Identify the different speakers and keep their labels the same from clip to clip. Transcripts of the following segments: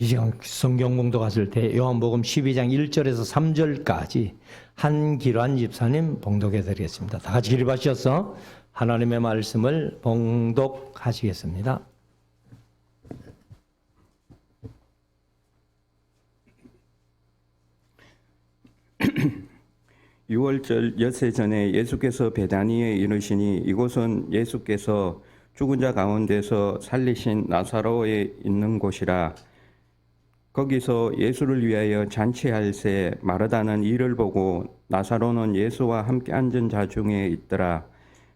Speaker 1: 이 시간 성경 봉독하실 때 요한복음 12장 1절에서 3절까지 한기란 집사님 봉독해 드리겠습니다. 다 같이 기립하셔서 하나님의 말씀을 봉독하시겠습니다.
Speaker 2: 유월절 엿새 전에 예수께서 베다니에 이르시니 이곳은 예수께서 죽은 자 가운데서 살리신 나사로에 있는 곳이라. 거기서 예수를 위하여 잔치할새 마르다는 이를 보고 나사로는 예수와 함께 앉은 자 중에 있더라.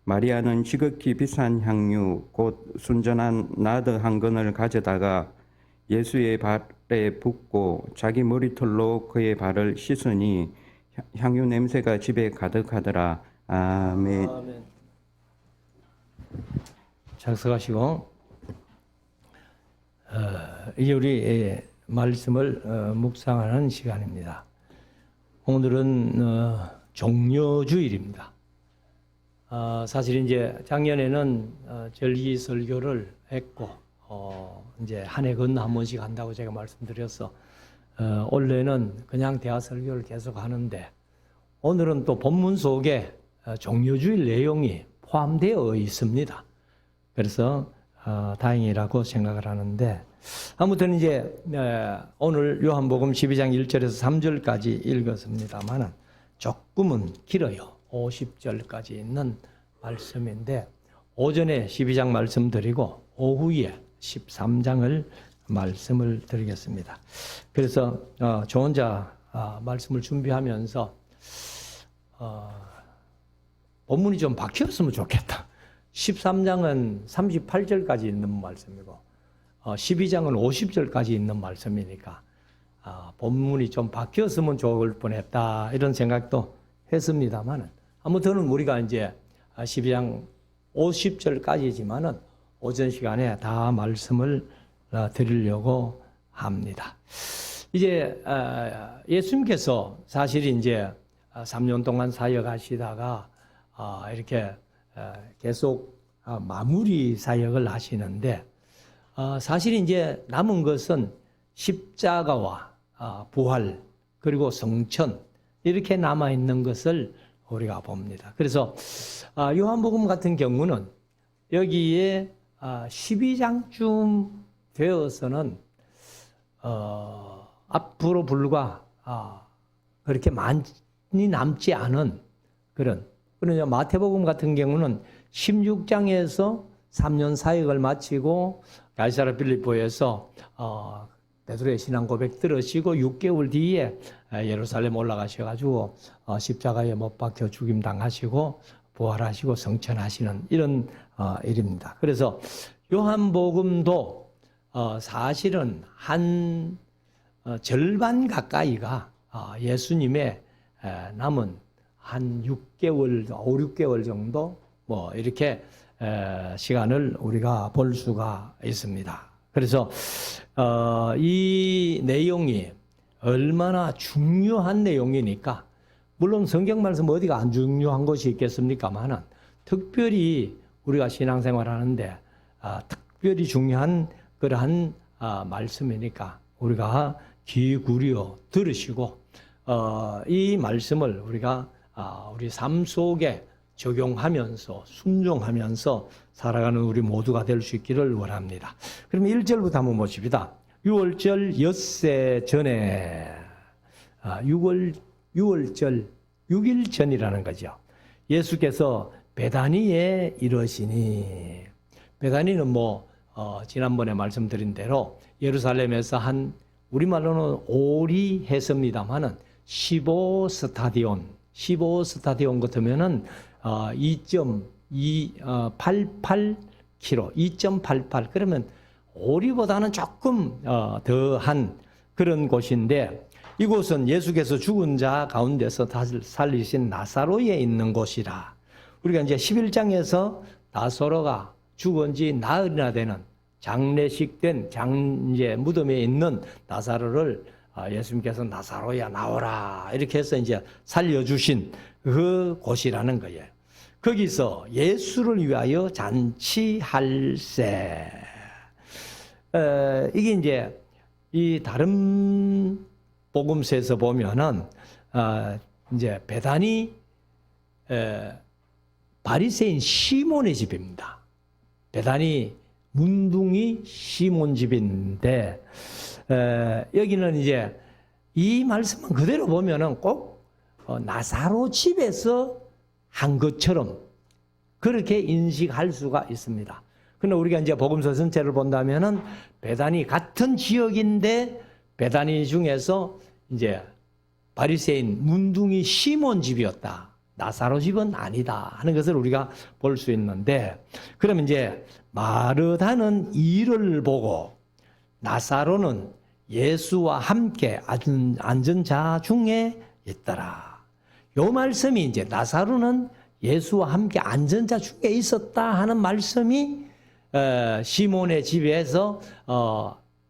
Speaker 2: 마리아는 지극히 비싼 향유 곧 순전한 나드 한 근을 가져다가 예수의 발에 붓고 자기 머리털로 그의 발을 씻으니 향유 냄새가 집에 가득하더라. 아멘.
Speaker 1: 아멘. 작성하시고 이제 우리 말씀을 묵상하는 시간입니다. 오늘은 종려주일입니다. 사실 이제 작년에는 절기 설교를 했고 이제 한 해 건 한 번씩 한다고 제가 말씀드렸어. 올해는 그냥 대화 설교를 계속 하는데 오늘은 또 본문 속에 종려주일 내용이 포함되어 있습니다. 그래서 다행이라고 생각을 하는데 아무튼 이제 오늘 요한복음 12장 1절에서 3절까지 읽었습니다만 조금은 길어요. 50절까지 있는 말씀인데 오전에 12장 말씀드리고 오후에 13장을 말씀을 드리겠습니다. 그래서 저 혼자 말씀을 준비하면서 본문이 좀 바뀌었으면 좋겠다. 13장은 38절까지 있는 말씀이고 12장은 50절까지 있는 말씀이니까 본문이 좀 바뀌었으면 좋을 뻔했다 이런 생각도 했습니다만 아무튼 우리가 이제 12장 50절까지지만은 오전 시간에 다 말씀을 드리려고 합니다. 이제 예수님께서 사실 이제 3년 동안 사역하시다가 이렇게 계속 마무리 사역을 하시는데 사실 이제 남은 것은 십자가와 부활 그리고 성천 이렇게 남아 있는 것을 우리가 봅니다. 그래서 요한복음 같은 경우는 여기에 12장쯤 되어서는 앞으로 불과 그렇게 많이 남지 않은 그런 그러나 마태복음 같은 경우는 16장에서 3년 사역을 마치고 가이사랴 빌립보에서 베드로의 신앙 고백 들으시고 6개월 뒤에 예루살렘 올라가셔가지고 십자가에 못 박혀 죽임 당하시고 부활하시고 성천하시는 이런 일입니다. 그래서 요한복음도 사실은 한 절반 가까이가 예수님의 남은 한 6개월, 5, 6개월 정도 뭐 이렇게 시간을 우리가 볼 수가 있습니다. 그래서 이 내용이 얼마나 중요한 내용이니까 물론 성경 말씀 어디가 안 중요한 것이 있겠습니까만은 특별히 우리가 신앙생활 하는데 특별히 중요한 그러한 말씀이니까 우리가 귀 기울여 들으시고 이 말씀을 우리가 우리 삶 속에 적용하면서 순종하면서 살아가는 우리 모두가 될 수 있기를 원합니다. 그럼 1절부터 한번 보십시다. 6월절 엿새 전에 6월절 6일 전이라는 거죠. 예수께서 베다니에 이르시니 베다니는 뭐 지난번에 말씀드린 대로 예루살렘에서 한 우리말로는 오리 했습니다만은 15스타디온 같으면은 2.88km, 2.88 그러면 오리보다는 조금 더한 그런 곳인데 이곳은 예수께서 죽은 자 가운데서 다시 살리신 나사로에 있는 곳이라. 우리가 이제 11장에서 나사로가 죽은 지 나흘이나 되는 장례식된 이제 무덤에 있는 나사로를 예수님께서 나사로야 나오라 이렇게 해서 이제 살려주신 그 곳이라는 거예요. 거기서 예수를 위하여 잔치할세. 이게 이제 이 다른 복음서에서 보면은 이제 베다니 바리새인 시몬의 집입니다. 베다니 문둥이 시몬 집인데 여기는 이제 이 말씀은 그대로 보면은 꼭 나사로 집에서 한 것처럼 그렇게 인식할 수가 있습니다. 그런데 우리가 이제 복음서 전체를 본다면은 베다니 같은 지역인데 베다니 중에서 이제 바리새인 문둥이 시몬 집이었다. 나사로 집은 아니다 하는 것을 우리가 볼 수 있는데, 그러면 이제 마르다는 이를 보고 나사로는 예수와 함께 앉은 자 중에 있더라. 요 말씀이 이제 나사로는 예수와 함께 앉은 자 중에 있었다 하는 말씀이 시몬의 집에서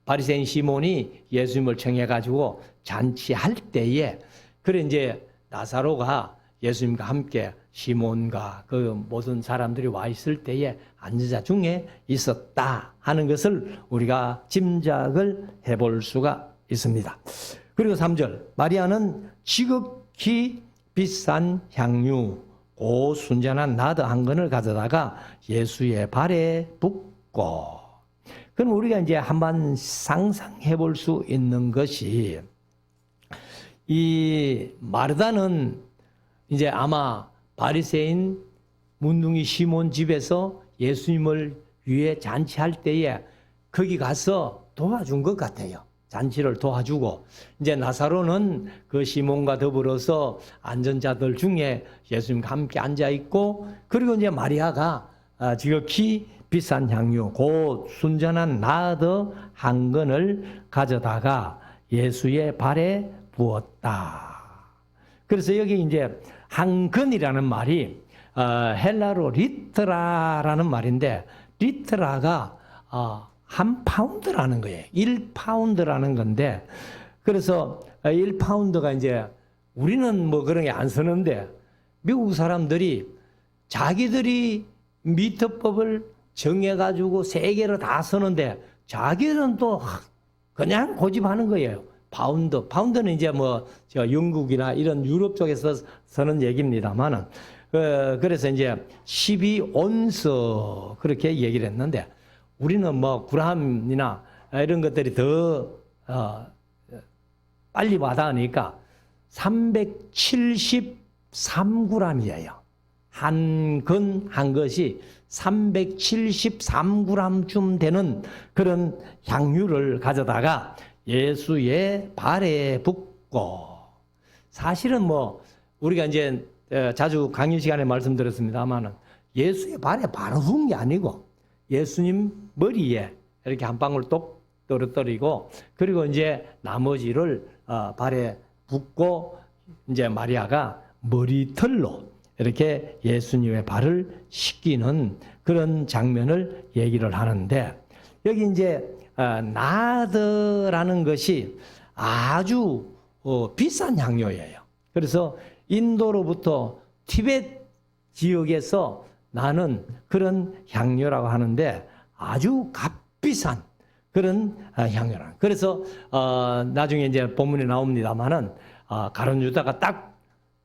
Speaker 1: 바리새인 시몬이 예수님을 청해 가지고 잔치할 때에, 그래 이제 나사로가 예수님과 함께 시몬과 그 모든 사람들이 와 있을 때에 앉은 자 중에 있었다 하는 것을 우리가 짐작을 해볼 수가 있습니다. 그리고 3절, 마리아는 지극히 비싼 향유 고순전한 나드 한 건을 가져다가 예수의 발에 붓고. 그럼 우리가 이제 한번 상상해 볼 수 있는 것이, 이 마르다는 이제 아마 바리새인 문둥이 시몬 집에서 예수님을 위해 잔치할 때에 거기 가서 도와준 것 같아요. 잔치를 도와주고, 이제 나사로는 그 시몬과 더불어서 앉은 자들 중에 예수님과 함께 앉아 있고, 그리고 이제 마리아가 지극히 비싼 향유 곧 순전한 나드 한 건을 가져다가 예수의 발에 부었다. 그래서 여기 이제 한 건이라는 말이 헬라로 리트라라는 말인데, 리트라가 한 파운드라는 거예요. 1파운드라는 건데, 그래서 1파운드가 이제 우리는 뭐 그런 게 안 쓰는데 미국 사람들이 자기들이 미터법을 정해가지고 세계로 다 쓰는데 자기들은 또 그냥 고집하는 거예요. 파운드. 파운드는 이제 뭐 영국이나 이런 유럽 쪽에서 쓰는 얘기입니다만은, 그래서 이제 12온스 그렇게 얘기를 했는데, 우리는 뭐 그람이나 이런 것들이 더 빨리 와닿으니까 373g이에요. 한 것이 373g쯤 되는 그런 향유를 가져다가 예수의 발에 붓고. 사실은 뭐 우리가 이제 자주 강의 시간에 말씀드렸습니다만은 예수의 발에 바로 부은 게 아니고 예수님 머리에 이렇게 한 방울 똑 떨어뜨리고, 그리고 이제 나머지를 발에 붓고 이제 마리아가 머리털로 이렇게 예수님의 발을 씻기는 그런 장면을 얘기를 하는데, 여기 이제 나드라는 것이 아주 비싼 향료예요. 그래서 인도로부터 티베트 지역에서 나는 그런 향료라고 하는데 아주 값비싼 그런 향료라. 그래서 나중에 이제 본문에 나옵니다만은 가룟유다가 딱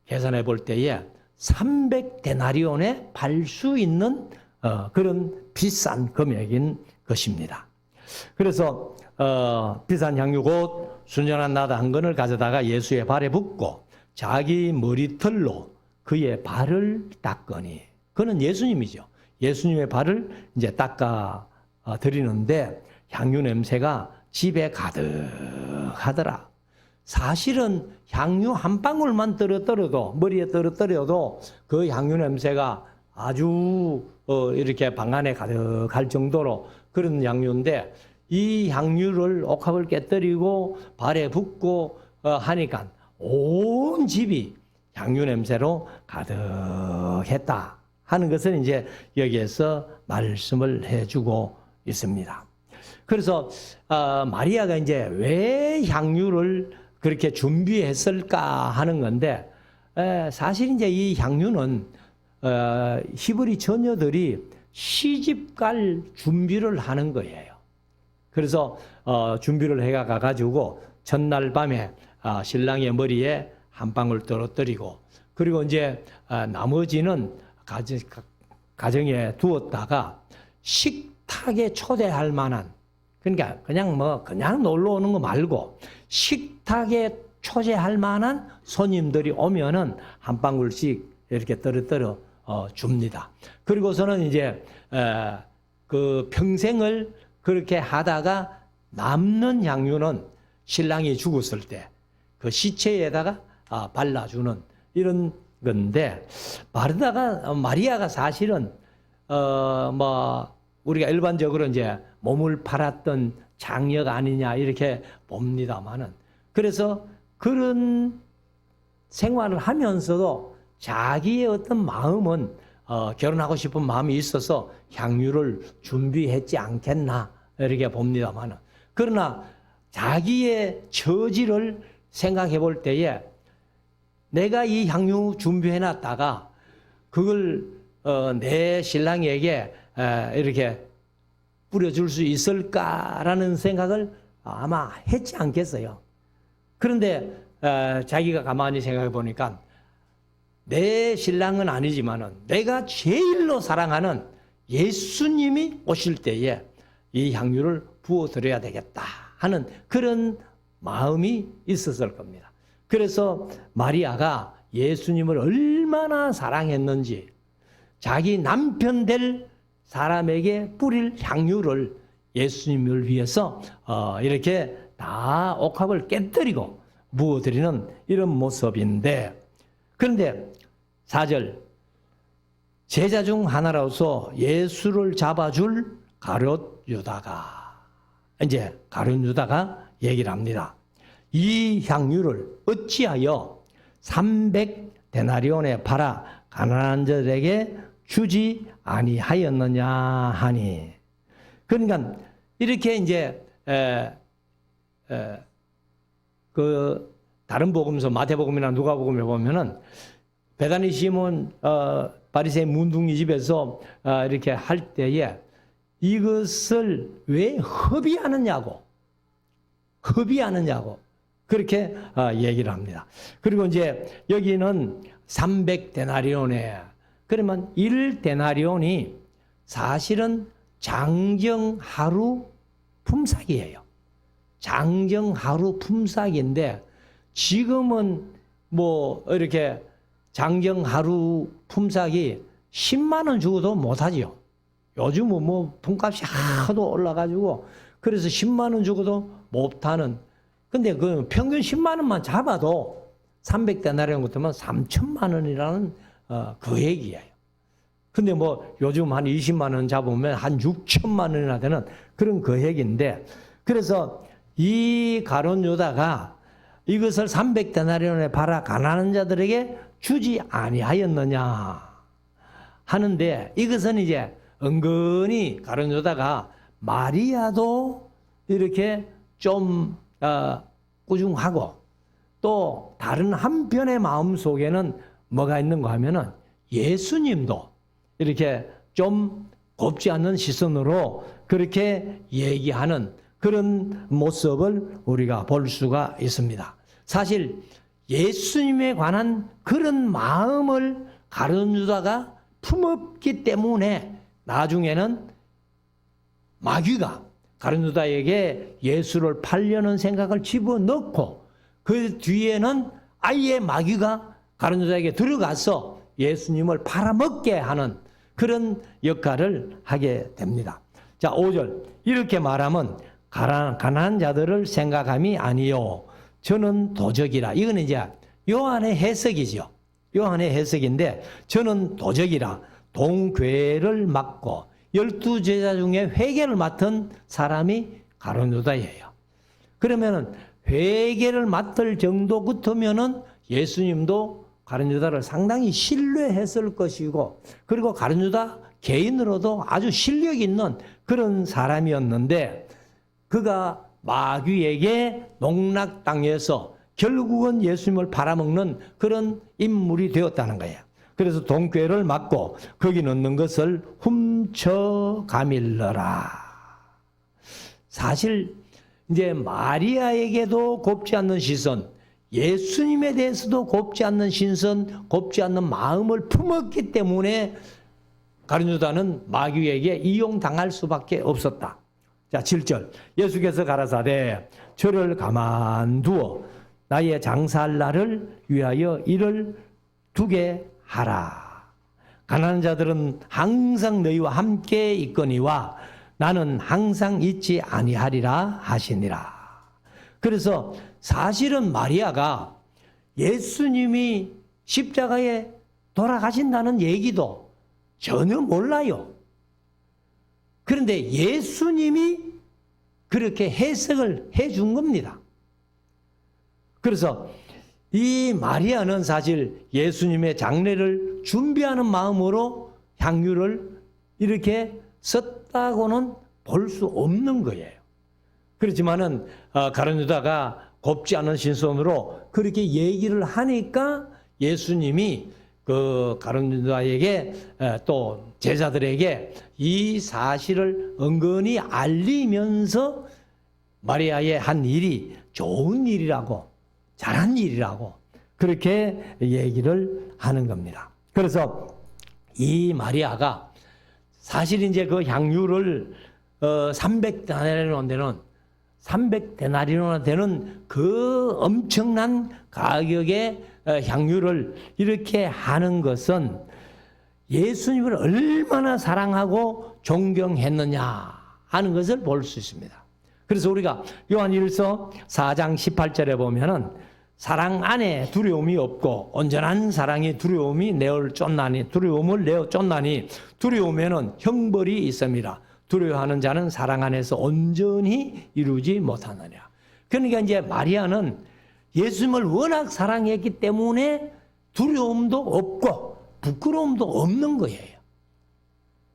Speaker 1: 계산해 볼 때에 300데나리온에 팔 수 있는 그런 비싼 금액인 것입니다. 그래서 비싼 향유 곧 순전한 나드 한 건을 가져다가 예수의 발에 붓고 자기 머리털로 그의 발을 닦으니. 그는 예수님이죠. 예수님의 발을 이제 닦아 드리는데 향유 냄새가 집에 가득하더라. 사실은 향유 한 방울만 떨어뜨려도, 머리에 떨어뜨려도 그 향유 냄새가 아주 이렇게 방 안에 가득할 정도로 그런 향유인데, 이 향유를 옥합을 깨뜨리고 발에 붓고 하니까 온 집이 향유 냄새로 가득했다 하는 것을 이제 여기에서 말씀을 해주고 있습니다. 그래서 마리아가 이제 왜 향유를 그렇게 준비했을까 하는 건데, 사실 이제 이 향유는 히브리 처녀들이 시집갈 준비를 하는 거예요. 그래서 준비를 해가 가가지고 전날 밤에 신랑의 머리에 한 방울 떨어뜨리고, 그리고 이제 나머지는 가정에 두었다가 식탁에 초대할 만한, 그러니까 그냥 놀러 오는 거 말고 식탁에 초대할 만한 손님들이 오면은 한 방울씩 이렇게 떨어뜨려 줍니다. 그리고서는 이제 그 평생을 그렇게 하다가 남는 향유는 신랑이 죽었을 때 그 시체에다가 발라주는 이런 건데, 마리아가 사실은 우리가 일반적으로 이제 몸을 팔았던 장녀가 아니냐 이렇게 봅니다만은, 그래서 그런 생활을 하면서도 자기의 어떤 마음은 결혼하고 싶은 마음이 있어서 향유를 준비했지 않겠나 이렇게 봅니다만은, 그러나 자기의 처지를 생각해 볼 때에 내가 이 향유 준비해 놨다가 그걸 내 신랑에게 이렇게 뿌려줄 수 있을까라는 생각을 아마 했지 않겠어요. 그런데 자기가 가만히 생각해 보니까 내 신랑은 아니지만은 내가 제일로 사랑하는 예수님이 오실 때에 이 향유를 부어드려야 되겠다 하는 그런 마음이 있었을 겁니다. 그래서 마리아가 예수님을 얼마나 사랑했는지 자기 남편 될 사람에게 뿌릴 향유를 예수님을 위해서 이렇게 다 옥합을 깨뜨리고 부어드리는 이런 모습인데, 그런데 4절, 제자 중 하나로서 예수를 잡아줄 가룟 유다가, 이제 가룟 유다가 얘기를 합니다. 이 향유를 어찌하여 300데나리온에 팔아 가난한 자들에게 주지 아니하였느냐 하니. 그러니까 이렇게 이제 그 다른 복음서 마태복음이나 누가복음에 보면은 베다니 시몬 바리새인 문둥이 집에서 이렇게 할 때에 이것을 왜 허비하느냐고 그렇게 얘기를 합니다. 그리고 이제 여기는 300데나리온에, 그러면 1데나리온이 사실은 장정 하루 품삯이에요. 장정 하루 품삯인데 지금은 뭐 이렇게 장정 하루 품삯이 10만 원 주고도 못하지요. 요즘은 뭐 품값이 하도 올라가지고 그래서 10만 원 주고도 못하는, 근데 그 평균 10만 원만 잡아도 300데나리온 같으면 3천만 원이라는 그 얘기예요. 근데 뭐 요즘 한 20만 원 잡으면 한 6천만 원이나 되는 그런 그 얘기인데, 그래서 이 가룟 유다가 이것을 300데나리온에 팔아 가난한 자들에게 주지 아니하였느냐 하는데, 이것은 이제 은근히 가룟 유다가 마리아도 이렇게 좀 꾸중하고, 또 다른 한편의 마음 속에는 뭐가 있는가 하면은 예수님도 이렇게 좀 곱지 않는 시선으로 그렇게 얘기하는 그런 모습을 우리가 볼 수가 있습니다. 사실 예수님에 관한 그런 마음을 가룟 유다가 품었기 때문에 나중에는 마귀가 가룟 유다에게 예수를 팔려는 생각을 집어넣고, 그 뒤에는 아예 마귀가 가룟 유다에게 들어가서 예수님을 팔아먹게 하는 그런 역할을 하게 됩니다. 자, 5절, 이렇게 말하면 가난한 자들을 생각함이 아니요 저는 도적이라. 이건 이제 요한의 해석이죠. 요한의 해석인데, 저는 도적이라 동괴를 맡고 12제자 중에 회계를 맡은 사람이 가룟 유다예요. 그러면은 회계를 맡을 정도 같으면은 예수님도 가룟 유다를 상당히 신뢰했을 것이고, 그리고 가룟 유다 개인으로도 아주 실력 있는 그런 사람이었는데, 그가 마귀에게 농락당해서 결국은 예수님을 팔아먹는 그런 인물이 되었다는 거예요. 그래서 동괴를 맡고 거기 넣는 것을 훔쳐 가밀러라. 사실 이제 마리아에게도 곱지 않는 시선, 예수님에 대해서도 곱지 않는 신선, 곱지 않는 마음을 품었기 때문에 가룟 유다는 마귀에게 이용당할 수밖에 없었다. 자, 7절. 예수께서 가라사대 저를 가만두어 나의 장사할 날을 위하여 일을 두게 하라. 가난한 자들은 항상 너희와 함께 있거니와 나는 항상 있지 아니하리라 하시니라. 그래서 사실은 마리아가 예수님이 십자가에 돌아가신다는 얘기도 전혀 몰라요. 그런데 예수님이 그렇게 해석을 해준 겁니다. 그래서 이 마리아는 사실 예수님의 장례를 준비하는 마음으로 향유를 이렇게 썼다고는 볼 수 없는 거예요. 그렇지만은 가룟 유다가 곱지 않은 신선으로 그렇게 얘기를 하니까 예수님이 그 가룟 유다에게 또 제자들에게 이 사실을 은근히 알리면서 마리아의 한 일이 좋은 일이라고, 잘한 일이라고 그렇게 얘기를 하는 겁니다. 그래서 이 마리아가 사실 이제 그 향유를 300데나리온에 되는 그 엄청난 가격의 향유를 이렇게 하는 것은 예수님을 얼마나 사랑하고 존경했느냐 하는 것을 볼 수 있습니다. 그래서 우리가 요한일서 4장 18절에 보면은 사랑 안에 두려움이 없고 온전한 사랑이 두려움을 내어 쫓나니 두려우면은 형벌이 있습니다. 두려워하는 자는 사랑 안에서 온전히 이루지 못하느냐. 그러니까 이제 마리아는 예수님을 워낙 사랑했기 때문에 두려움도 없고 부끄러움도 없는 거예요.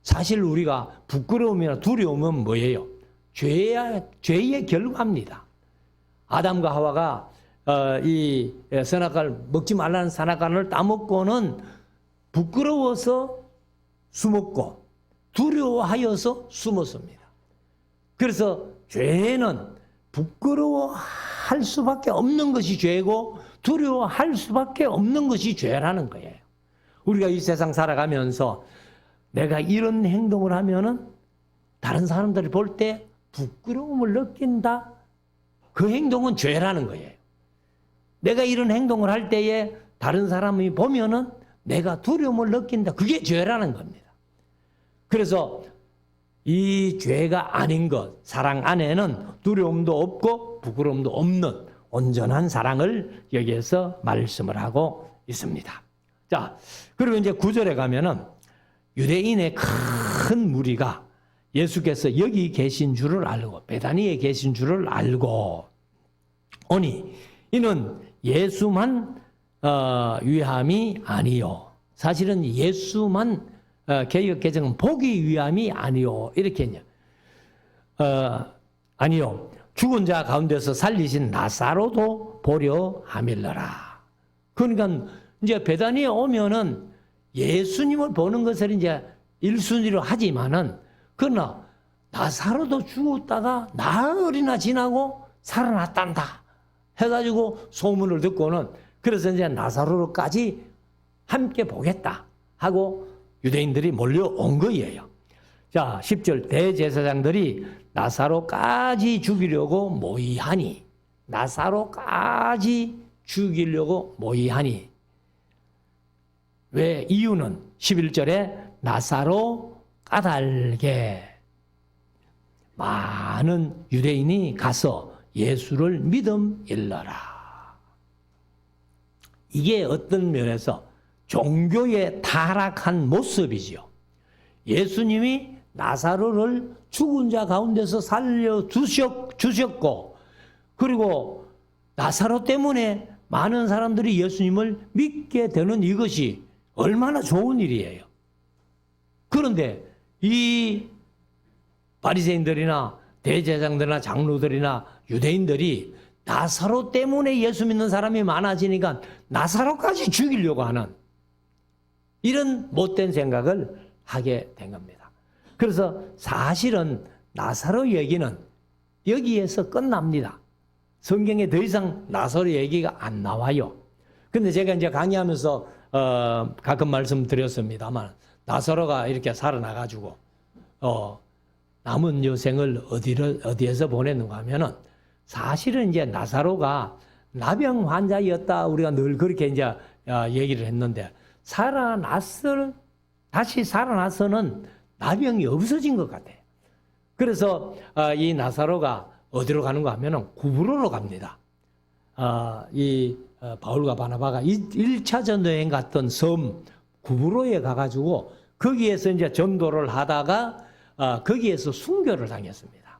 Speaker 1: 사실 우리가 부끄러움이나 두려움은 뭐예요? 죄의 결과입니다. 아담과 하와가 이 선악과를 먹지 말라는 선악과를 따먹고는 부끄러워서 숨었고 두려워하여서 숨었습니다. 그래서 죄는 부끄러워할 수밖에 없는 것이 죄고 두려워할 수밖에 없는 것이 죄라는 거예요. 우리가 이 세상 살아가면서 내가 이런 행동을 하면은 다른 사람들이 볼 때 부끄러움을 느낀다. 그 행동은 죄라는 거예요. 내가 이런 행동을 할 때에 다른 사람이 보면은 내가 두려움을 느낀다. 그게 죄라는 겁니다. 그래서 이 죄가 아닌 것, 사랑 안에는 두려움도 없고 부끄러움도 없는 온전한 사랑을 여기에서 말씀을 하고 있습니다. 자, 그리고 이제 9절에 가면은 유대인의 큰 무리가 예수께서 여기 계신 줄을 알고 베다니에 계신 줄을 알고 오니 이는 예수만 위함이 아니요. 사실은 예수만 개역 개정은 보기 위함이 아니요. 이렇게 했냐. 아니요. 죽은 자 가운데서 살리신 나사로도 보려 함일러라. 그러니까 이제 베다니에 오면은 예수님을 보는 것을 이제 1순위로 하지만은 그러나 나사로도 죽었다가 나흘이나 지나고 살아났단다 해가지고 소문을 듣고는 그래서 이제 나사로까지 함께 보겠다 하고 유대인들이 몰려온 거예요. 자, 10절 대제사장들이 나사로까지 죽이려고 모의하니 왜 이유는 11절에 나사로 까닭에 많은 유대인이 가서 예수를 믿음 일러라. 이게 어떤 면에서 종교의 타락한 모습이죠. 예수님이 나사로를 죽은 자 가운데서 살려주셨고 그리고 나사로 때문에 많은 사람들이 예수님을 믿게 되는 이것이 얼마나 좋은 일이에요. 그런데 이 바리새인들이나 대제사장들이나 장로들이나 유대인들이 나사로 때문에 예수 믿는 사람이 많아지니까 나사로까지 죽이려고 하는 이런 못된 생각을 하게 된 겁니다. 그래서 사실은 나사로 얘기는 여기에서 끝납니다. 성경에 더 이상 나사로 얘기가 안 나와요. 근데 제가 이제 강의하면서 가끔 말씀드렸습니다만 나사로가 이렇게 살아나가지고 남은 여생을 어디에서 보냈는가 하면은 사실은 이제 나사로가 나병 환자였다 우리가 늘 그렇게 이제 얘기를 했는데 다시 살아나서는 나병이 없어진 것 같아요. 그래서 이 나사로가 어디로 가는가 하면은 구브로로 갑니다. 바울과 바나바가 1차 전도여행 갔던 섬 구브로에 가가지고 거기에서 이제 전도를 하다가 거기에서 순교를 당했습니다.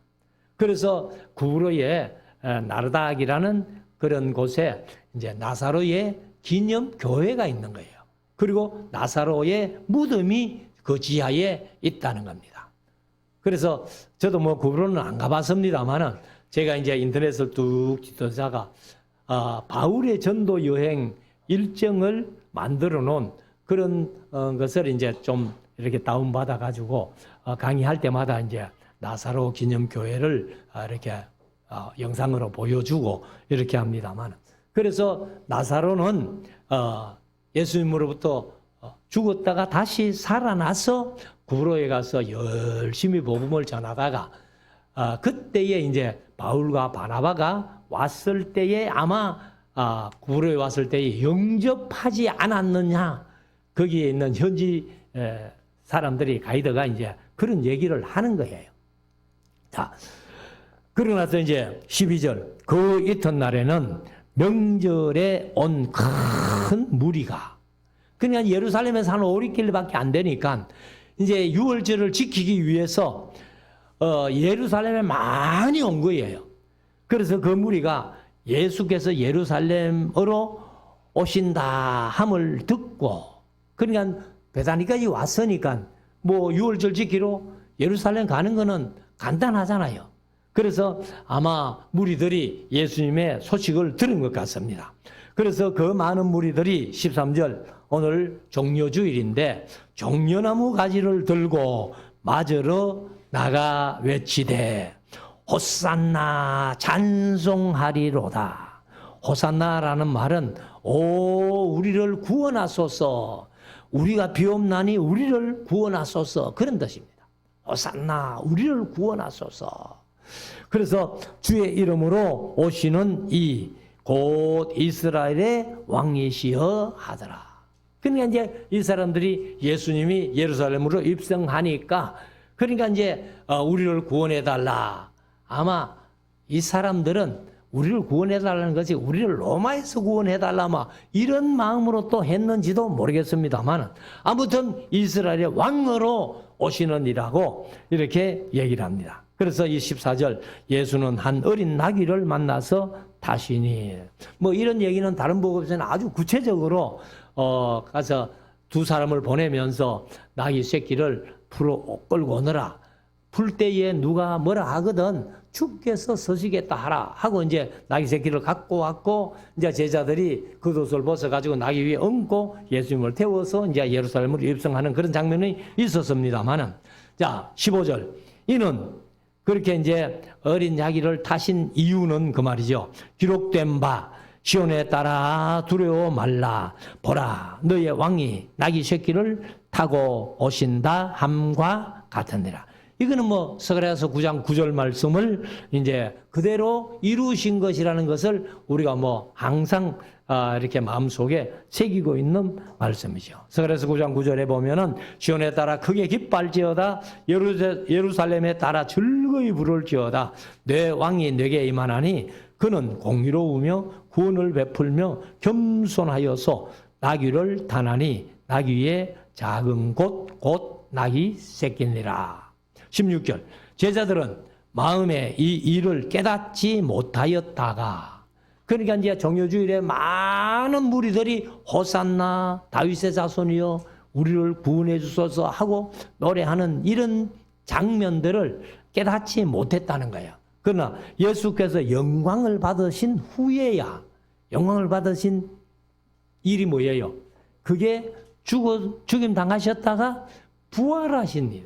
Speaker 1: 그래서 구브로에 나르닥이라는 그런 곳에 이제 나사로의 기념 교회가 있는 거예요. 그리고 나사로의 무덤이 그 지하에 있다는 겁니다. 그래서 저도 뭐 구브로는 안 가봤습니다만은 제가 이제 인터넷을 뚝 뒤돌다가 바울의 전도 여행 일정을 만들어 놓은 그런 것을 이제 좀 이렇게 다운받아 가지고 강의할 때마다 이제 나사로 기념 교회를 이렇게 영상으로 보여주고 이렇게 합니다만 그래서 나사로는 예수님으로부터 죽었다가 다시 살아나서 구브로에 가서 열심히 복음을 전하다가 그때에 이제 바울과 바나바가 왔을 때에 아마 구브로에 왔을 때에 영접하지 않았느냐 거기에 있는 현지 사람들이 가이드가 이제 그런 얘기를 하는 거예요. 자, 그러고 나서 이제 12절 그 이튿날에는 명절에 온 큰 무리가 그러니까 예루살렘에서 한 5, 6길밖에 안 되니까 이제 유월절을 지키기 위해서 예루살렘에 많이 온 거예요. 그래서 그 무리가 예수께서 예루살렘으로 오신다 함을 듣고 그러니까 베다니까지 왔으니까 뭐 유월절 지키러 예루살렘 가는 거는 간단하잖아요. 그래서 아마 무리들이 예수님의 소식을 들은 것 같습니다. 그래서 그 많은 무리들이 13절 오늘 종려주일인데 종려나무 가지를 들고 맞으러 나가 외치되 호산나 찬송하리로다. 호산나라는 말은 우리를 구원하소서 우리가 비옵나니 우리를 구원하소서 그런 뜻입니다. 호산나 우리를 구원하소서. 그래서 주의 이름으로 오시는 이 곧 이스라엘의 왕이시여 하더라. 그러니까 이제 이 사람들이 예수님이 예루살렘으로 입성하니까 그러니까 이제 우리를 구원해달라. 아마 이 사람들은 우리를 구원해달라는 것이 우리를 로마에서 구원해달라 막 이런 마음으로 또 했는지도 모르겠습니다만 아무튼 이스라엘의 왕으로 오시는 이라고 이렇게 얘기를 합니다. 그래서 이 14절 예수는 한 어린 나귀를 만나서 타시니 뭐 이런 얘기는 다른 복음서는 아주 구체적으로 가서 두 사람을 보내면서 나귀 새끼를 풀어 끌고 오너라. 풀 때에 누가 뭐라 하거든 주께서 서시겠다 하라 하고 이제 나귀 새끼를 갖고 왔고 이제 제자들이 겉옷을 벗어 가지고 나귀 위에 얹고 예수님을 태워서 이제 예루살렘으로 입성하는 그런 장면이 있었습니다만은 자 15절 이는 그렇게 이제 어린 나귀를 타신 이유는 그 말이죠. 기록된 바 시온에 따라 두려워 말라 보라 너의 왕이 나귀 새끼를 타고 오신다 함과 같으니라. 이거는 뭐 스가랴서 9장 9절 말씀을 이제 그대로 이루신 것이라는 것을 우리가 뭐 항상 이렇게 마음속에 새기고 있는 말씀이죠. 스가랴서 9장 9절에 보면은 시온에 따라 크게 기뻐할지어다 예루살렘에 따라 즐거이 부를지어다 내 왕이 내게 임하나니 그는 공의로우며 구원을 베풀며 겸손하여서 나귀를 타나니 나귀의 작은 곧 나귀 새끼니라. 16절 제자들은 마음에 이 일을 깨닫지 못하였다가 그러니까 이제 정료주일에 많은 무리들이 호산나 다윗의 자손이여 우리를 구원해 주소서 하고 노래하는 이런 장면들을 깨닫지 못했다는 거예요. 그러나 예수께서 영광을 받으신 후에야 영광을 받으신 일이 뭐예요? 그게 죽임 당하셨다가 부활하신 일.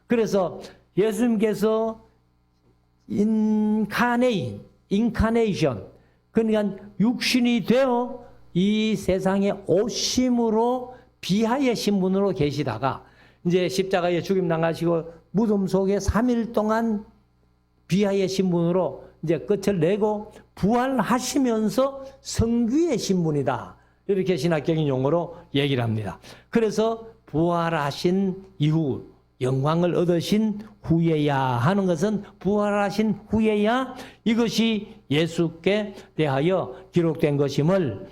Speaker 1: 그래서 예수님께서 인카네이션, 그러니까 육신이 되어 이 세상에 오심으로 비하의 신분으로 계시다가 이제 십자가에 죽임 당하시고 무덤 속에 3일 동안 비하의 신분으로 이제 끝을 내고 부활하시면서 성귀의 신분이다. 이렇게 신학적인 용어로 얘기를 합니다. 그래서 부활하신 이후 영광을 얻으신 후에야 하는 것은 부활하신 후에야 이것이 예수께 대하여 기록된 것임을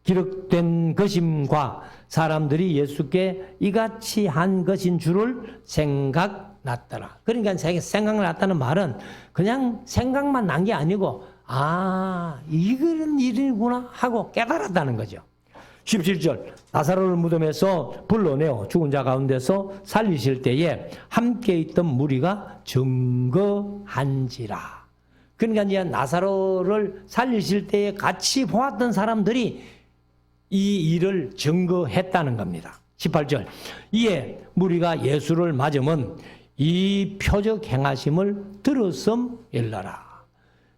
Speaker 1: 기록된 것임과 사람들이 예수께 이같이 한 것인 줄을 생각났더라. 그러니까 생각났다는 말은 그냥 생각만 난 게 아니고 이런 일이구나 하고 깨달았다는 거죠. 17절 나사로를 무덤에서 불러내어 죽은 자 가운데서 살리실 때에 함께 있던 무리가 증거한지라. 그러니까 이제 나사로를 살리실 때에 같이 보았던 사람들이 이 일을 증거했다는 겁니다. 18절 이에 무리가 예수를 맞으면 이 표적 행하심을 들었음일러라.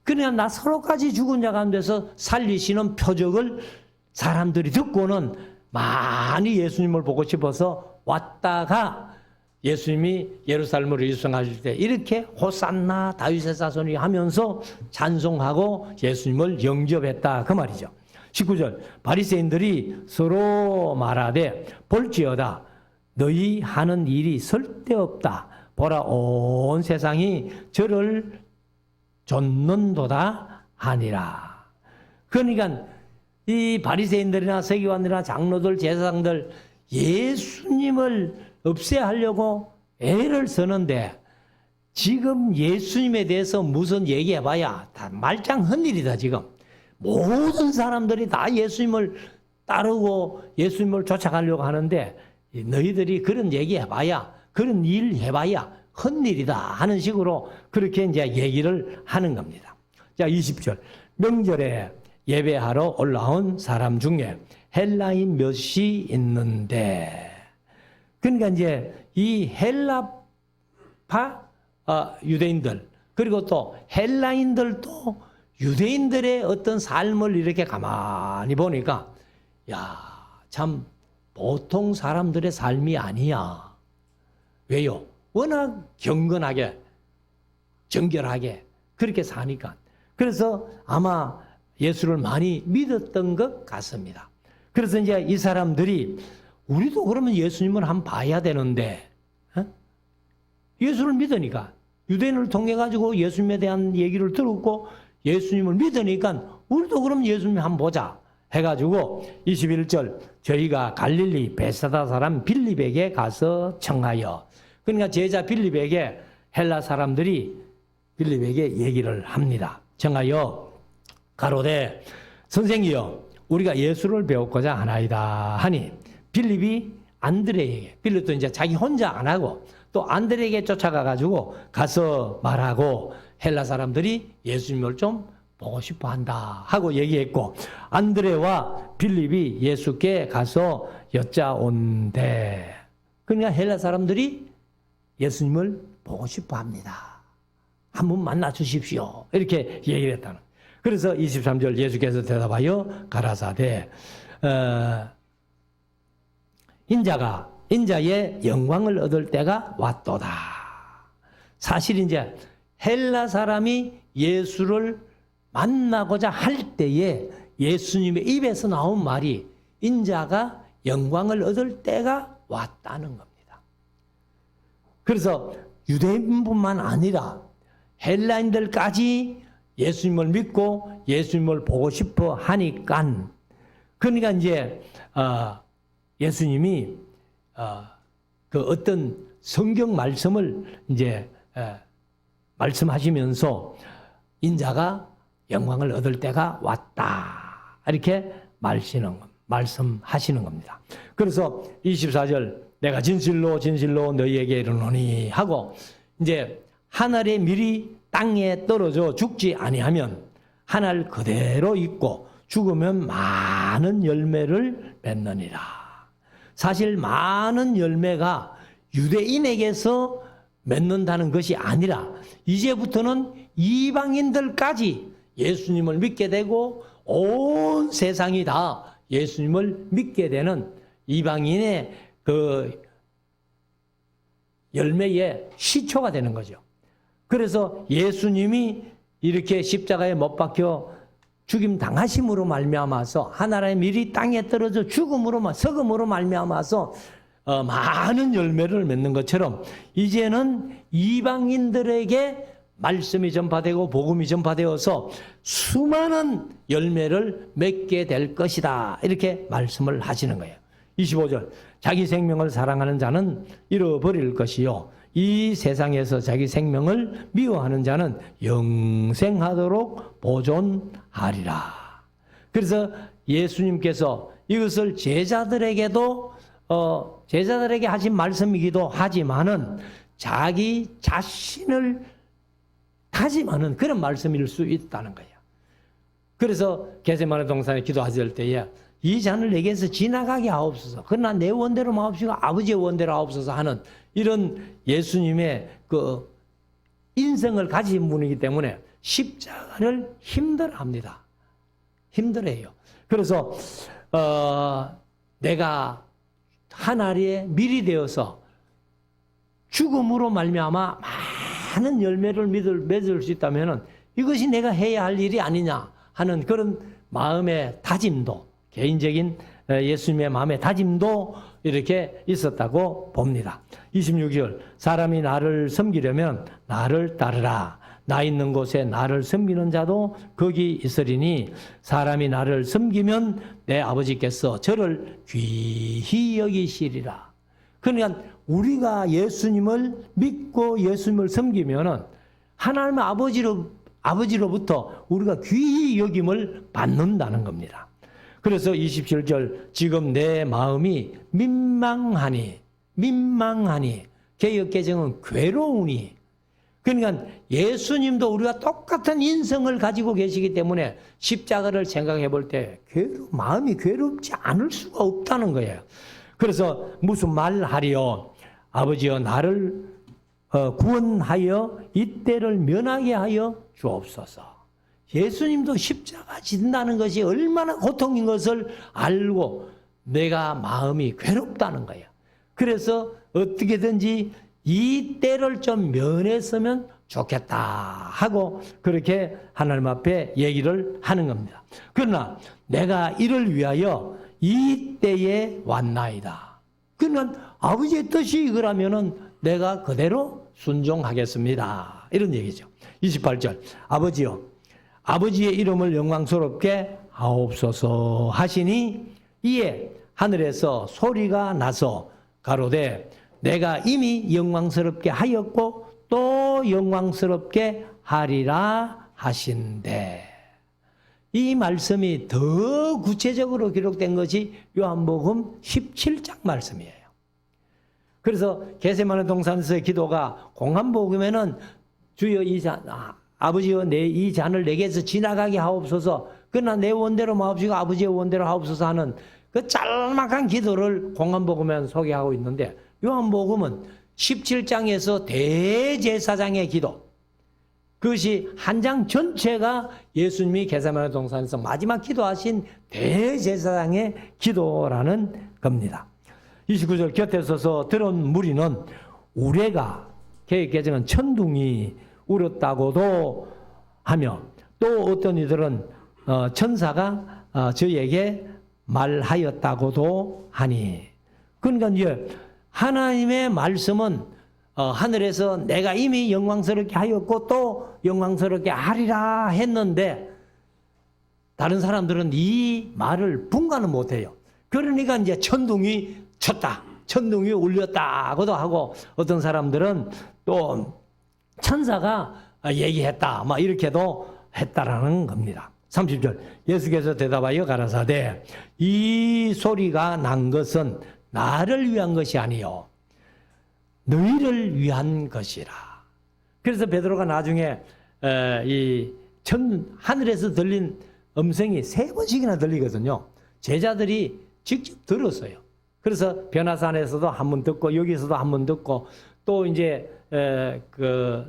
Speaker 1: 그러니까 나사로까지 죽은 자 가운데서 살리시는 표적을 사람들이 듣고는 많이 예수님을 보고 싶어서 왔다가 예수님이 예루살렘으로 입성하실 때 이렇게 호산나 다윗의 자손이 하면서 찬송하고 예수님을 영접했다 그 말이죠. 19절 바리새인들이 서로 말하되 볼지어다 너희 하는 일이 설데없다. 보라 온 세상이 저를 좇는도다 하니라. 그러니까 이 바리새인들이나 서기관들이나 장로들 제사장들 예수님을 없애하려고 애를 쓰는데 지금 예수님에 대해서 무슨 얘기해봐야 다 말짱 헛일이다. 지금 모든 사람들이 다 예수님을 따르고 예수님을 쫓아가려고 하는데 너희들이 그런 얘기해봐야 그런 일 해봐야 헛일이다 하는 식으로 그렇게 이제 얘기를 하는 겁니다. 자 20절 명절에 예배하러 올라온 사람 중에 헬라인 몇이 있는데 그러니까 이제 이 헬라파 유대인들 그리고 또 헬라인들도 유대인들의 어떤 삶을 이렇게 가만히 보니까 참 보통 사람들의 삶이 아니야. 왜요? 워낙 경건하게 정결하게 그렇게 사니까. 그래서 아마 예수를 많이 믿었던 것 같습니다. 그래서 이제 이 사람들이 우리도 그러면 예수님을 한번 봐야 되는데 예수를 믿으니까 유대인을 통해 가지고 예수님에 대한 얘기를 들었고 예수님을 믿으니까 우리도 그럼 예수님 한번 보자 해가지고 21절 저희가 갈릴리 베사다 사람 빌립에게 가서 청하여 그러니까 제자 빌립에게 헬라 사람들이 빌립에게 얘기를 합니다. 청하여 가로되 선생이여 우리가 예수를 배웠고자 하나이다 하니 빌립이 안드레에게 빌립도 이제 자기 혼자 안 하고 또 안드레에게 쫓아가 가지고 가서 말하고 헬라 사람들이 예수님을 좀 보고 싶어 한다 하고 얘기했고 안드레와 빌립이 예수께 가서 여짜온대. 그러니까 헬라 사람들이 예수님을 보고 싶어 합니다. 한번 만나 주십시오. 이렇게 얘기를 했다는. 그래서 23절 예수께서 대답하여 가라사대 인자의 영광을 얻을 때가 왔도다. 사실 이제 헬라 사람이 예수를 만나고자 할 때에 예수님의 입에서 나온 말이 인자가 영광을 얻을 때가 왔다는 겁니다. 그래서 유대인뿐만 아니라 헬라인들까지 예수님을 믿고 예수님을 보고 싶어 하니까 그러니까 이제 예수님이 그 어떤 성경 말씀을 이제 말씀하시면서 인자가 영광을 얻을 때가 왔다 이렇게 말씀하시는 겁니다. 그래서 24절 내가 진실로 진실로 너희에게 이르노니 하고 이제 하늘의 밀이 땅에 떨어져 죽지 아니하면 하늘 그대로 있고 죽으면 많은 열매를 맺느니라. 사실 많은 열매가 유대인에게서 맺는다는 것이 아니라 이제부터는 이방인들까지 예수님을 믿게 되고 온 세상이 다 예수님을 믿게 되는 이방인의 그 열매의 시초가 되는 거죠. 그래서 예수님이 이렇게 십자가에 못 박혀 죽임 당하심으로 말미암아서 하나님의 밀이 땅에 떨어져 석음으로 말미암아서 많은 열매를 맺는 것처럼 이제는 이방인들에게 말씀이 전파되고 복음이 전파되어서 수많은 열매를 맺게 될 것이다. 이렇게 말씀을 하시는 거예요. 25절. 자기 생명을 사랑하는 자는 잃어버릴 것이요. 이 세상에서 자기 생명을 미워하는 자는 영생하도록 보존하리라. 그래서 예수님께서 이것을 제자들에게 하신 말씀이기도 하지만은 자기 자신을 다짐하는 그런 말씀일 수 있다는 거예요. 그래서 겟세마네 동산에 기도하실 때에 이 잔을 내게서 지나가게 하옵소서. 그러나 내 원대로 마옵시고 아버지의 원대로 하옵소서 하는 이런 예수님의 그 인성을 가진 분이기 때문에 십자가를 힘들어합니다. 힘들어해요. 그래서 내가 하나님의 밀이 되어서 죽음으로 말미암아 많은 열매를 맺을 수 있다면 이것이 내가 해야 할 일이 아니냐 하는 그런 마음의 다짐도, 개인적인 예수님의 마음의 다짐도 이렇게 있었다고 봅니다. 26절. 사람이 나를 섬기려면 나를 따르라. 나 있는 곳에 나를 섬기는 자도 거기 있으리니 사람이 나를 섬기면 내 아버지께서 저를 귀히 여기시리라. 그러니까 우리가 예수님을 믿고 예수님을 섬기면은 하나님의 아버지로부터 우리가 귀히 여김을 받는다는 겁니다. 그래서 27절. 지금 내 마음이 민망하니 개역개정은 괴로우니. 그러니까 예수님도 우리가 똑같은 인성을 가지고 계시기 때문에 십자가를 생각해 볼 때 마음이 괴롭지 않을 수가 없다는 거예요. 그래서 무슨 말 하리요. 아버지여 나를 구원하여 이때를 면하게 하여 주옵소서. 예수님도 십자가 진다는 것이 얼마나 고통인 것을 알고 내가 마음이 괴롭다는 거예요. 그래서 어떻게든지 이 때를 좀 면했으면 좋겠다 하고 그렇게 하나님 앞에 얘기를 하는 겁니다. 그러나 내가 이를 위하여 이 때에 왔나이다. 그러니까 아버지의 뜻이 이거라면은 내가 그대로 순종하겠습니다. 이런 얘기죠. 28절. 아버지여 아버지의 이름을 영광스럽게 하옵소서 하시니 이에 하늘에서 소리가 나서 가로되 내가 이미 영광스럽게 하였고 또 영광스럽게 하리라 하신대. 이 말씀이 더 구체적으로 기록된 것이 요한복음 17장 말씀이에요. 그래서 겟세마네 동산에서의 기도가 공한복음에는 주여 아버지여 이 잔을 내게서 지나가게 하옵소서. 그러나 내 원대로 마옵시고 아버지의 원대로 하옵소서 하는 그 짤막한 기도를 공한복음에는 소개하고 있는데 요한복음은 17장에서 대제사장의 기도, 그것이 한 장 전체가 예수님이 겟세마네 동산에서 마지막 기도하신 대제사장의 기도라는 겁니다. 29절. 곁에 서서 들은 무리는 우레가 개정은 천둥이 울었다고도 하며 또 어떤 이들은 천사가 저에게 말하였다고도 하니. 그러니까 이제 하나님의 말씀은 하늘에서 내가 이미 영광스럽게 하였고 또 영광스럽게 하리라 했는데 다른 사람들은 이 말을 분간은 못해요. 그러니까 이제 천둥이 쳤다, 천둥이 울렸다고도 하고 어떤 사람들은 또 천사가 얘기했다 막 이렇게도 했다라는 겁니다. 30절. 예수께서 대답하여 가라사대 이 소리가 난 것은 나를 위한 것이 아니요 너희를 위한 것이라. 그래서 베드로가 나중에 하늘에서 들린 음성이 3번씩이나 들리거든요. 제자들이 직접 들었어요. 그래서 변화산에서도 한 번 듣고 여기서도 한 번 듣고 또 이제 여러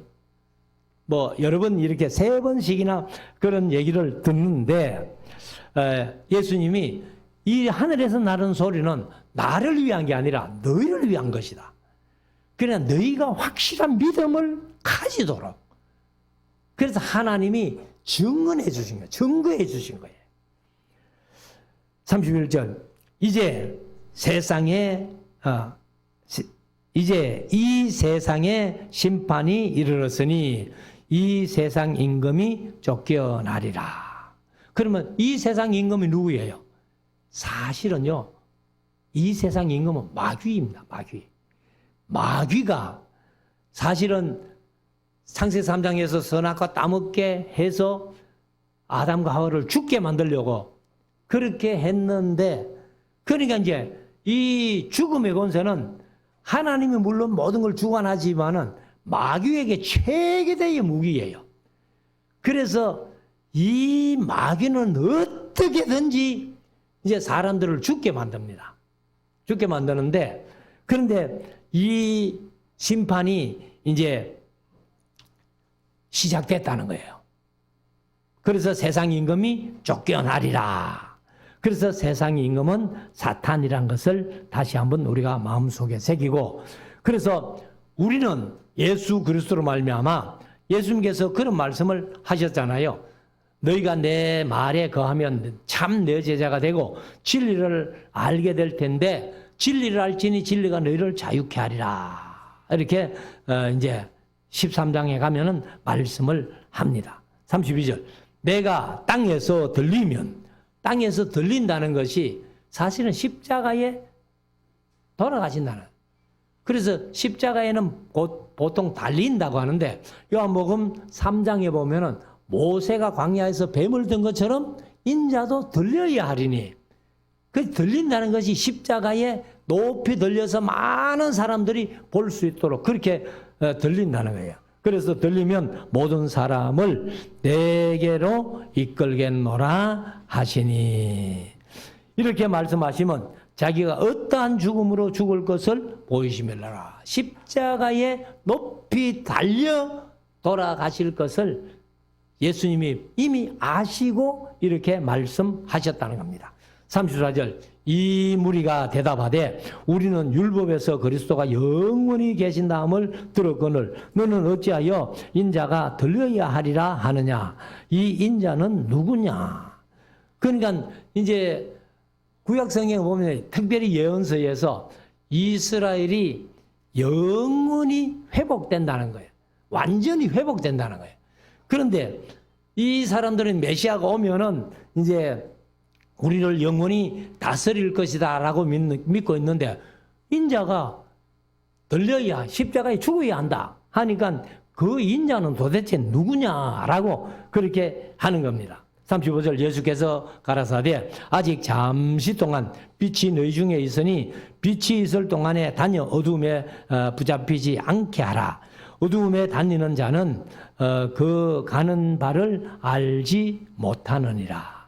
Speaker 1: 번 이렇게 3번씩이나 그런 얘기를 듣는데 예수님이 이 하늘에서 나는 소리는 나를 위한 게 아니라 너희를 위한 것이다. 그러나 너희가 확실한 믿음을 가지도록. 그래서 하나님이 증언해 주신 거예요. 증거해 주신 거예요. 31절. 이제 이 세상에 심판이 이르렀으니 이 세상 임금이 쫓겨나리라. 그러면 이 세상 임금이 누구예요? 사실은요, 이 세상 임금은 마귀입니다. 마귀가 사실은 창세기 3장에서 선악과 따먹게 해서 아담과 하와를 죽게 만들려고 그렇게 했는데, 그러니까 이제 이 죽음의 권세는 하나님이 물론 모든 걸 주관하지만은 마귀에게 최대의 무기예요. 그래서 이 마귀는 어떻게든지 이제 사람들을 죽게 만듭니다. 죽게 만드는데, 그런데 이 심판이 이제 시작됐다는 거예요. 그래서 세상 임금이 쫓겨나리라. 그래서 세상 임금은 사탄이란 것을 다시 한번 우리가 마음속에 새기고, 그래서 우리는 예수 그리스도로 말미암아 예수님께서 그런 말씀을 하셨잖아요. 너희가 내 말에 거하면 참 내 제자가 되고 진리를 알게 될 텐데 진리를 알지니 진리가 너희를 자유케 하리라. 이렇게 이제 13장에 가면은 말씀을 합니다. 32절. 내가 땅에서 들리면, 땅에서 들린다는 것이 사실은 십자가에 돌아가신다는. 그래서 십자가에는 보통 달린다고 하는데 요한복음 3장에 보면은 모세가 광야에서 뱀을 든 것처럼 인자도 들려야 하리니, 그 들린다는 것이 십자가에 높이 들려서 많은 사람들이 볼 수 있도록 그렇게 들린다는 거예요. 그래서 들리면 모든 사람을 내게로 이끌겠노라 하시니, 이렇게 말씀하시면 자기가 어떠한 죽음으로 죽을 것을 보이시밀라. 십자가에 높이 달려 돌아가실 것을 예수님이 이미 아시고 이렇게 말씀하셨다는 겁니다. 34절. 이 무리가 대답하되 우리는 율법에서 그리스도가 영원히 계신다함을 들었거늘 너는 어찌하여 인자가 들려야 하리라 하느냐. 이 인자는 누구냐. 그러니까 이제 구약성경에 보면 특별히 예언서에서 이스라엘이 영원히 회복된다는 거예요. 완전히 회복된다는 거예요. 그런데 이 사람들은 메시아가 오면은 이제 우리를 영원히 다스릴 것이다 라고 믿고 있는데, 인자가 들려야 십자가에 죽어야 한다 하니까 그 인자는 도대체 누구냐라고 그렇게 하는 겁니다. 35절. 예수께서 가라사대 아직 잠시 동안 빛이 너희 중에 있으니 빛이 있을 동안에 다녀 어두움에 붙잡히지 않게 하라. 어두움에 다니는 자는 그 가는 바를 알지 못하느니라.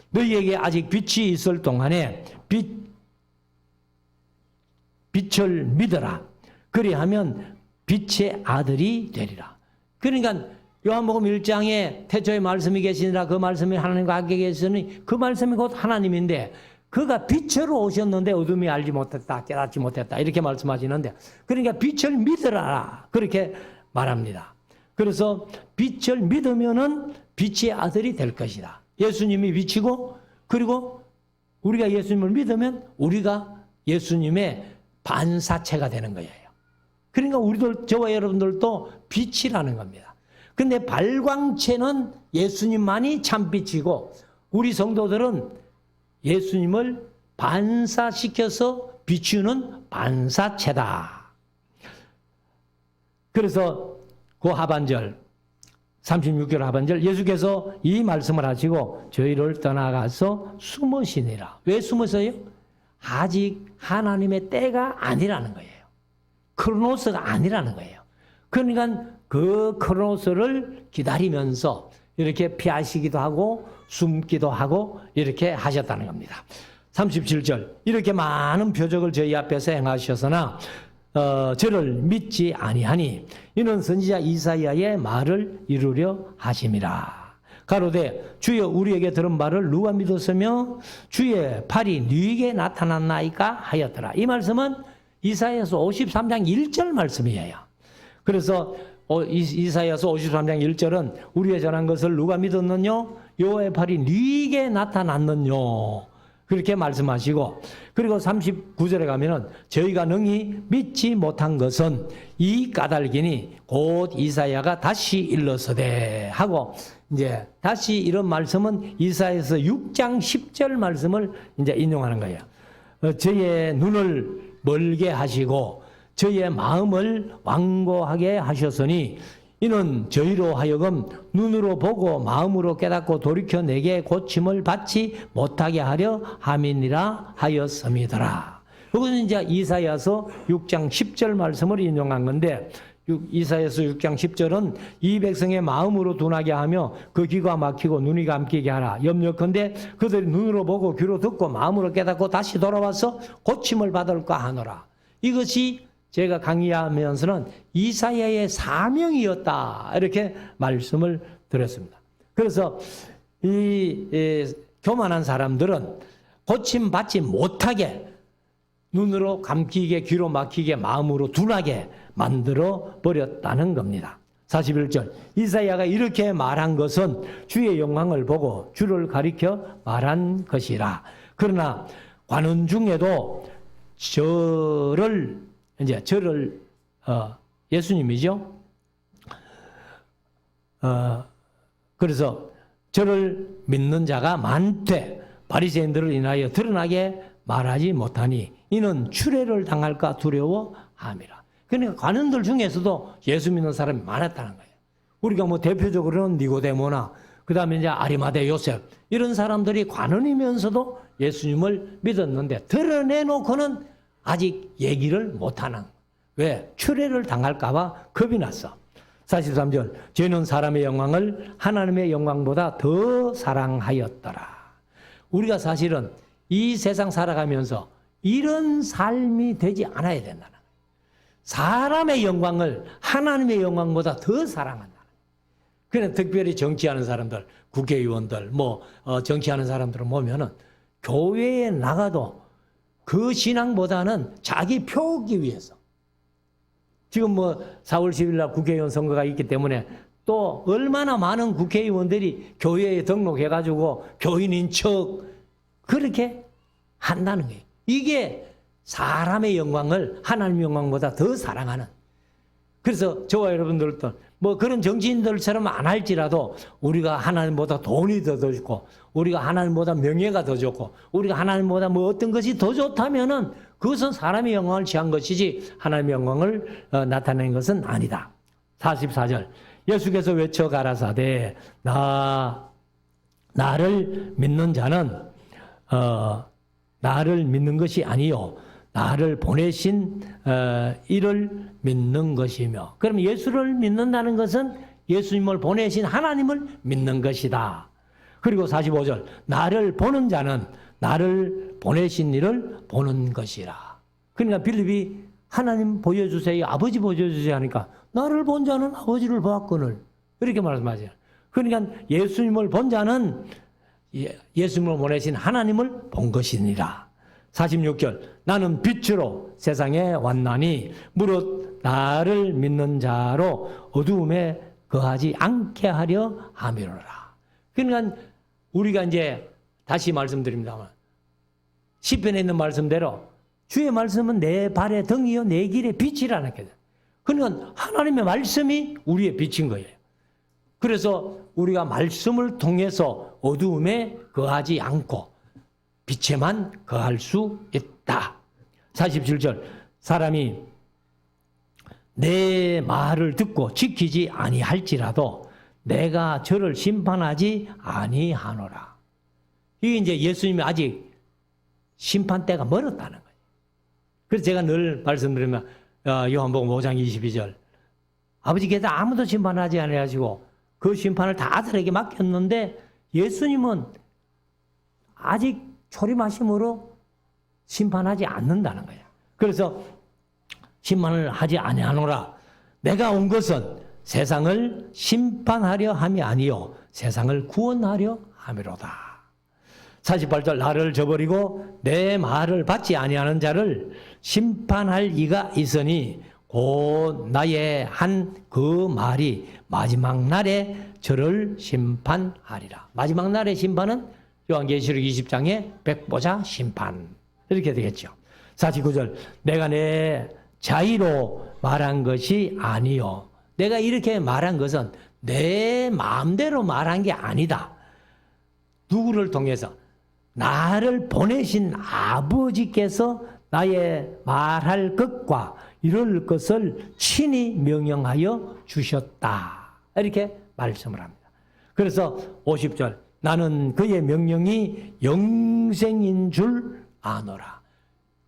Speaker 1: 너희에게 아직 빛이 있을 동안에 빛을 믿어라. 그리하면 빛의 아들이 되리라. 그러니까 요한복음 1장에 태초에 말씀이 계시니라. 그 말씀이 하나님과 함께 계시니 그 말씀이 곧 하나님인데 그가 빛으로 오셨는데 어둠이 알지 못했다, 깨닫지 못했다, 이렇게 말씀하시는데, 그러니까 빛을 믿으라 그렇게 말합니다. 그래서 빛을 믿으면은 빛의 아들이 될 것이다. 예수님이 빛이고, 그리고 우리가 예수님을 믿으면 우리가 예수님의 반사체가 되는 거예요. 그러니까 우리들, 저와 여러분들도 빛이라는 겁니다. 근데 발광체는 예수님만이 참 빛이고, 우리 성도들은 예수님을 반사시켜서 비추는 반사체다. 그래서 그 하반절, 36절 하반절, 예수께서 이 말씀을 하시고 저희를 떠나가서 숨으시니라. 왜 숨으세요? 아직 하나님의 때가 아니라는 거예요. 크로노스가 아니라는 거예요. 그러니까 그 크로노스를 기다리면서 이렇게 피하시기도 하고 숨기도 하고 이렇게 하셨다는 겁니다. 37절. 이렇게 많은 표적을 저희 앞에서 행하셨으나 저를 믿지 아니하니 이는 선지자 이사야의 말을 이루려 하심이라. 가로되 주여 우리에게 들은 바를 누가 믿었으며 주의 팔이 네게 나타났나이까 하였더라. 이 말씀은 이사야서 53장 1절 말씀이에요. 그래서 이사야서 53장 1절은 우리의 전한 것을 누가 믿었느뇨? 여호와의 팔이 네게 나타났느뇨? 그렇게 말씀하시고, 그리고 39절에 가면은 저희가 능히 믿지 못한 것은 이 까닭이니 곧 이사야가 다시 일러서되 하고, 이제 다시 이런 말씀은 이사야서 6장 10절 말씀을 이제 인용하는 거예요. 저의 눈을 멀게 하시고 저의 마음을 완고하게 하셨으니 이는 저희로 하여금 눈으로 보고 마음으로 깨닫고 돌이켜 내게 고침을 받지 못하게 하려 함이니라 하였음이더라. 이것은 이제 이사야서 6장 10절 말씀을 인용한 건데, 이사야서 6장 10절은 이 백성의 마음으로 둔하게 하며 그 귀가 막히고 눈이 감기게 하라. 염려컨대 그들이 눈으로 보고 귀로 듣고 마음으로 깨닫고 다시 돌아와서 고침을 받을까 하노라. 이것이 제가 강의하면서는 이사야의 사명이었다, 이렇게 말씀을 드렸습니다. 그래서 이 교만한 사람들은 고침받지 못하게 눈으로 감기게 귀로 막히게 마음으로 둔하게 만들어 버렸다는 겁니다. 41절 이사야가 이렇게 말한 것은 주의 영광을 보고 주를 가리켜 말한 것이라. 그러나 관원 중에도 저를 예수님이죠. 그래서 저를 믿는 자가 많되 바리새인들을 인하여 드러나게 말하지 못하니 이는 추례를 당할까 두려워함이라. 그러니까 관원들 중에서도 예수 믿는 사람이 많았다는 거예요. 우리가 뭐 대표적으로는 니고데모나 그다음에 이제 아리마대 요셉 이런 사람들이 관원이면서도 예수님을 믿었는데 드러내놓고는 아직 얘기를 못하는. 왜? 추례를 당할까 봐 겁이 났어. 43절 죄는 사람의 영광을 하나님의 영광보다 더 사랑하였더라. 우리가 사실은 이 세상 살아가면서 이런 삶이 되지 않아야 된다는 거예요. 사람의 영광을 하나님의 영광보다 더 사랑한다는 거예요. 그냥 특별히 정치하는 사람들, 국회의원들, 정치하는 사람들을 보면은 교회에 나가도 그 신앙보다는 자기 표 얻기 위해서. 지금 4월 10일 날 국회의원 선거가 있기 때문에 또 얼마나 많은 국회의원들이 교회에 등록해가지고 교인인 척 그렇게 한다는 거예요. 이게 사람의 영광을 하나님의 영광보다 더 사랑하는. 그래서 저와 여러분들도 그런 정치인들처럼 안 할지라도 우리가 하나님보다 돈이 더 좋고 우리가 하나님보다 명예가 더 좋고 우리가 하나님보다 어떤 것이 더 좋다면은 그것은 사람의 영광을 취한 것이지 하나님의 영광을 나타내는 것은 아니다. 44절 예수께서 외쳐 가라사대 나를 믿는 자는 나를 믿는 것이 아니요 나를 보내신 이를 믿는 것이며. 그럼 예수를 믿는다는 것은 예수님을 보내신 하나님을 믿는 것이다. 그리고 45절 나를 보는 자는 나를 보내신 이를 보는 것이라. 그러니까 빌립이 하나님 보여주세요, 아버지 보여주세요 하니까 나를 본 자는 아버지를 보았거늘 이렇게 말씀하세요. 그러니까 예수님을 본 자는 예수님을 보내신 하나님을 본 것이니라. 46절 나는 빛으로 세상에 왔나니 무릇 나를 믿는 자로 어두움에 거하지 않게 하려 함이로라. 그러니까 우리가 이제 다시 말씀드립니다만 시편에 있는 말씀대로 주의 말씀은 내 발의 등이요 내 길의 빛이라는 거예요. 그러니까 하나님의 말씀이 우리의 빛인 거예요. 그래서 우리가 말씀을 통해서 어두움에 거하지 않고 빛에만 거할 수 있다. 47절 사람이 내 말을 듣고 지키지 아니할지라도 내가 저를 심판하지 아니하노라. 이게 이제 예수님이 아직 심판 때가 멀었다는 거예요. 그래서 제가 늘 말씀드리면 요한복음 5장 22절 아버지께서 아무도 심판하지 아니하시고 그 심판을 다 아들에게 맡겼는데 예수님은 아직 초림하심으로 심판하지 않는다는 거예요. 그래서 심판을 하지 아니하노라. 내가 온 것은 세상을 심판하려 함이 아니요 세상을 구원하려 함이로다. 48절 나를 저버리고 내 말을 받지 아니하는 자를 심판할 이가 있으니 곧 나의 한 그 말이 마지막 날에 저를 심판하리라. 마지막 날의 심판은 요한계시록 20장의 백보자 심판 이렇게 되겠죠. 49절 내가 내 자의로 말한 것이 아니요. 내가 이렇게 말한 것은 내 마음대로 말한 게 아니다. 누구를 통해서? 나를 보내신 아버지께서 나의 말할 것과 이럴 것을 친히 명령하여 주셨다. 이렇게 말씀을 합니다. 그래서 50절 나는 그의 명령이 영생인 줄 아노라.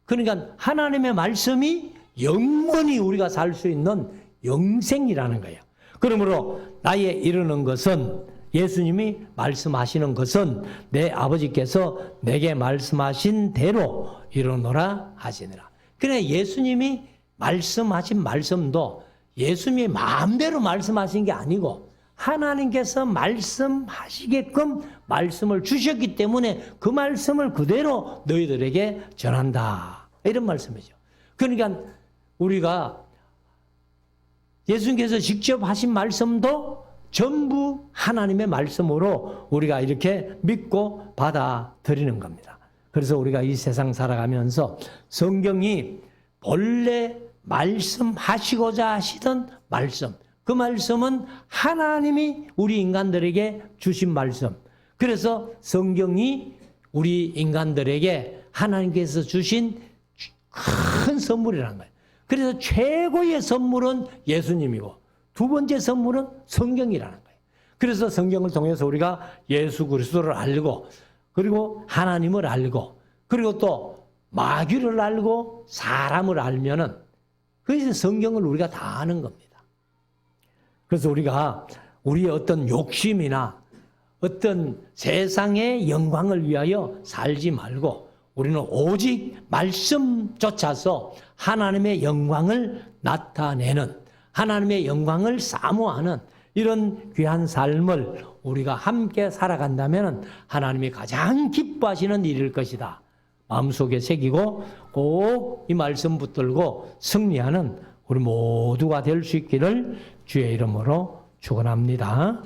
Speaker 1: 그러니까 하나님의 말씀이 영원히 우리가 살 수 있는 영생이라는 거예요. 그러므로 나의 이르는 것은 예수님이 말씀하시는 것은 내 아버지께서 내게 말씀하신 대로 이루노라 하시니라. 그래 예수님이 말씀하신 말씀도 예수님이 마음대로 말씀하신 게 아니고 하나님께서 말씀하시게끔 말씀을 주셨기 때문에 그 말씀을 그대로 너희들에게 전한다. 이런 말씀이죠. 그러니까 우리가 예수님께서 직접 하신 말씀도 전부 하나님의 말씀으로 우리가 이렇게 믿고 받아들이는 겁니다. 그래서 우리가 이 세상 살아가면서 성경이 본래 말씀하시고자 하시던 말씀, 그 말씀은 하나님이 우리 인간들에게 주신 말씀. 그래서 성경이 우리 인간들에게 하나님께서 주신 큰 선물이라는 거예요. 그래서 최고의 선물은 예수님이고 두 번째 선물은 성경이라는 거예요. 그래서 성경을 통해서 우리가 예수 그리스도를 알고 그리고 하나님을 알고 그리고 또 마귀를 알고 사람을 알면은 그래서 성경을 우리가 다 아는 겁니다. 그래서 우리가 우리의 어떤 욕심이나 어떤 세상의 영광을 위하여 살지 말고 우리는 오직 말씀 쫓아서 하나님의 영광을 나타내는 하나님의 영광을 사모하는 이런 귀한 삶을 우리가 함께 살아간다면 하나님이 가장 기뻐하시는 일일 것이다. 마음속에 새기고 꼭 이 말씀 붙들고 승리하는 우리 모두가 될 수 있기를 주의 이름으로 축원합니다.